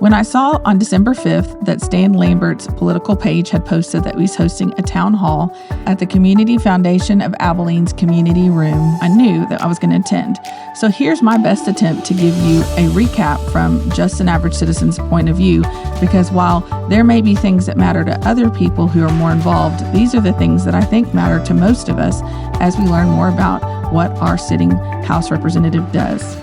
When I saw on December 5th that Stan Lambert's political page had posted that he's hosting a town hall at the Community Foundation of Abilene's community room, I knew that I was going to attend. So here's my best attempt to give you a recap from just an average citizen's point of view, because while there may be things that matter to other people who are more involved, these are the things that I think matter to most of us as we learn more about what our sitting House representative does.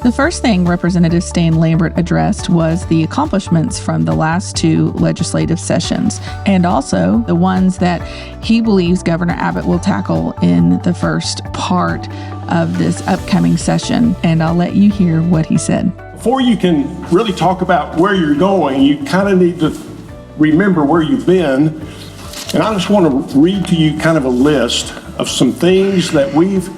The first thing Representative Stan Lambert addressed was the accomplishments from the last two legislative sessions, and also the ones that he believes Governor Abbott will tackle in the first part of this upcoming session. And I'll let you hear what he said. Before you can really talk about where you're going, you kind of need to remember where you've been. And I just want to read to you kind of a list of some things that we've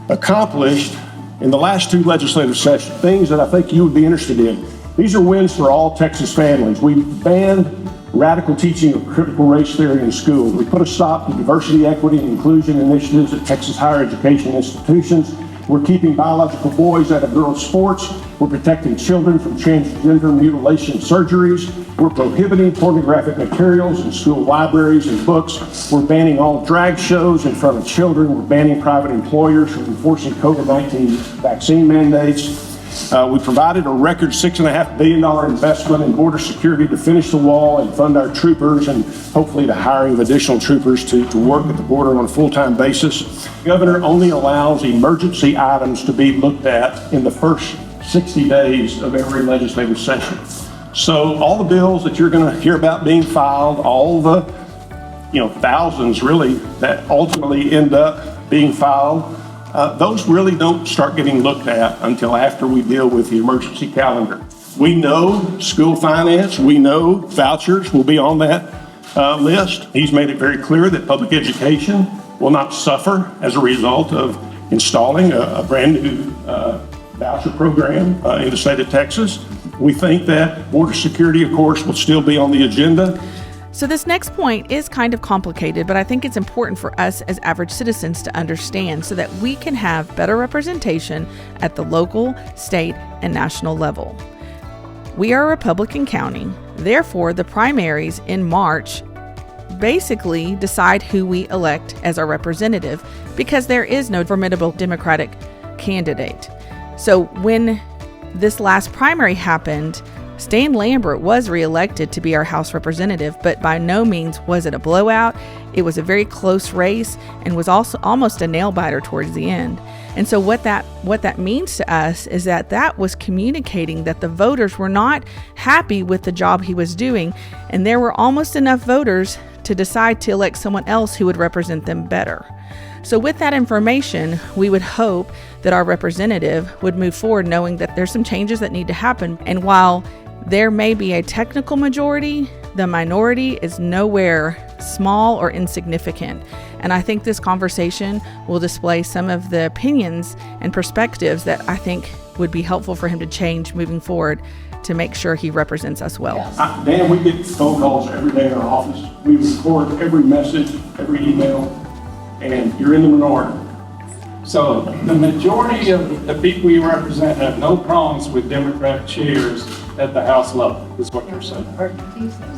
accomplished in the last two legislative sessions, things that I think you would be interested in. These are wins for all Texas families. We banned radical teaching of critical race theory in schools. We put a stop to diversity, equity, and inclusion initiatives at Texas higher education institutions. We're keeping biological boys out of girls' sports. We're protecting children from transgender mutilation surgeries. We're prohibiting pornographic materials in school libraries and books. We're banning all drag shows in front of children. We're banning private employers from enforcing COVID-19 vaccine mandates. We provided a record $6.5 billion investment in border security to finish the wall and fund our troopers, and hopefully the hiring of additional troopers to work at the border on a full-time basis. The governor only allows emergency items to be looked at in the first 60 days of every legislative session. So all the bills that you're going to hear about being filed, all the thousands really that ultimately end up being filed, those really don't start getting looked at until after we deal with the emergency calendar. We know school finance, we know vouchers will be on that list. He's made it very clear that public education will not suffer as a result of installing a brand new voucher program in the state of Texas. We think that border security, of course, will still be on the agenda. So this next point is kind of complicated, but I think it's important for us as average citizens to understand so that we can have better representation at the local, state, and national level. We are a Republican county, therefore the primaries in March basically decide who we elect as our representative because there is no formidable Democratic candidate. So when this last primary happened, Stan Lambert was reelected to be our House representative, but by no means was it a blowout. It was a very close race and was also almost a nail biter towards the end. And so what that means to us is that was communicating that the voters were not happy with the job he was doing, and there were almost enough voters to decide to elect someone else who would represent them better. So with that information, we would hope that our representative would move forward knowing that there's some changes that need to happen. And while there may be a technical majority, the minority is nowhere small or insignificant. And I think this conversation will display some of the opinions and perspectives that I think would be helpful for him to change moving forward to make sure he represents us well. Dan, we get phone calls every day in our office. We record every message, every email, and you're in the minority. So the majority of the people you represent have no problems with Democrat chairs at the House level, is what you're saying.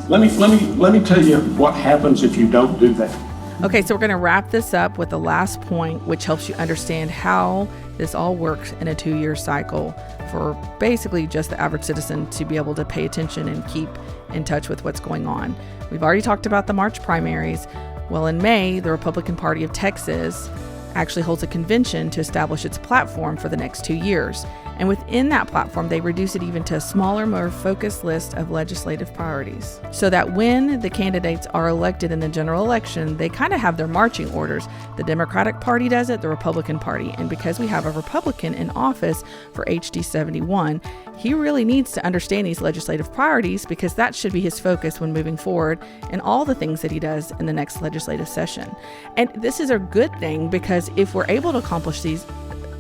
Let me tell you what happens if you don't do that. Okay, so we're going to wrap this up with the last point, which helps you understand how this all works in a 2-year cycle for basically just the average citizen to be able to pay attention and keep in touch with what's going on. We've already talked about the March primaries. Well, in May, the Republican Party of Texas actually holds a convention to establish its platform for the next 2 years. And within that platform, they reduce it even to a smaller, more focused list of legislative priorities. So that when the candidates are elected in the general election, they kind of have their marching orders. The Democratic Party does it, the Republican Party. And because we have a Republican in office for HD17, he really needs to understand these legislative priorities because that should be his focus when moving forward in all the things that he does in the next legislative session. And this is a good thing because if we're able to accomplish these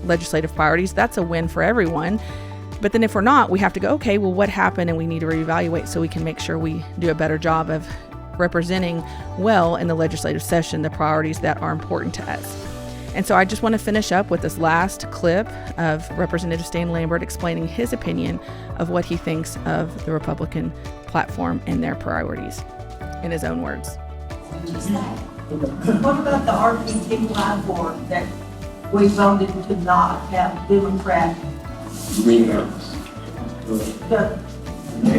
legislative priorities, that's a win for everyone. But then if we're not, we have to go, okay, well, what happened? And we need to reevaluate so we can make sure we do a better job of representing well in the legislative session the priorities that are important to us. And so I just want to finish up with this last clip of Representative Stan Lambert explaining his opinion of what he thinks of the Republican platform and their priorities, in his own words. What about the RPT platform that we voted to not have Democrat? The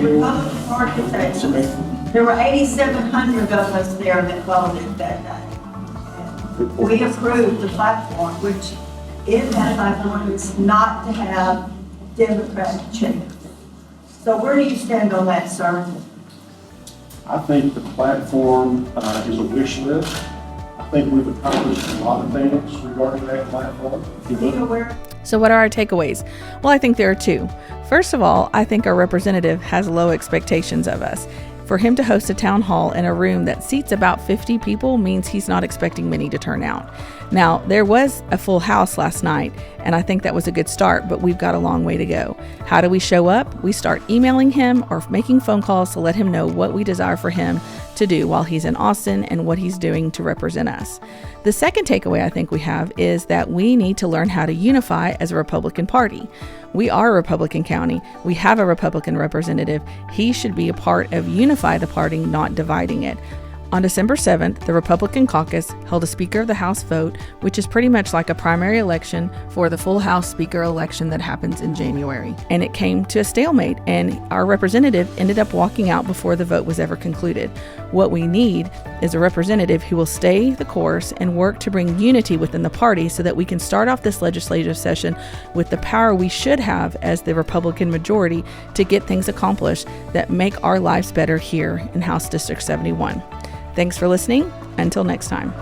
Republican Party, there were 8,700 of us there that voted that day. We approved the platform, which in that platform is not to have Democratic chairs. So where do you stand on that, sir? I think the platform is a wish list. I think we've accomplished a lot of things regarding that platform. If you look- So what are our takeaways? Well, I think there are two. First of all, I think our representative has low expectations of us. For him to host a town hall in a room that seats about 50 people means he's not expecting many to turn out. Now, there was a full house last night, and I think that was a good start, but we've got a long way to go. How do we show up? We start emailing him or making phone calls to let him know what we desire for him to do while he's in Austin and what he's doing to represent us. The second takeaway I think we have is that we need to learn how to unify as a Republican Party. We are a Republican county. We have a Republican representative. He should be a part of unify the party, not dividing it. On December 7th, the Republican caucus held a Speaker of the House vote, which is pretty much like a primary election for the full House Speaker election that happens in January. And it came to a stalemate, and our representative ended up walking out before the vote was ever concluded. What we need is a representative who will stay the course and work to bring unity within the party so that we can start off this legislative session with the power we should have as the Republican majority to get things accomplished that make our lives better here in House District 71. Thanks for listening. Until next time.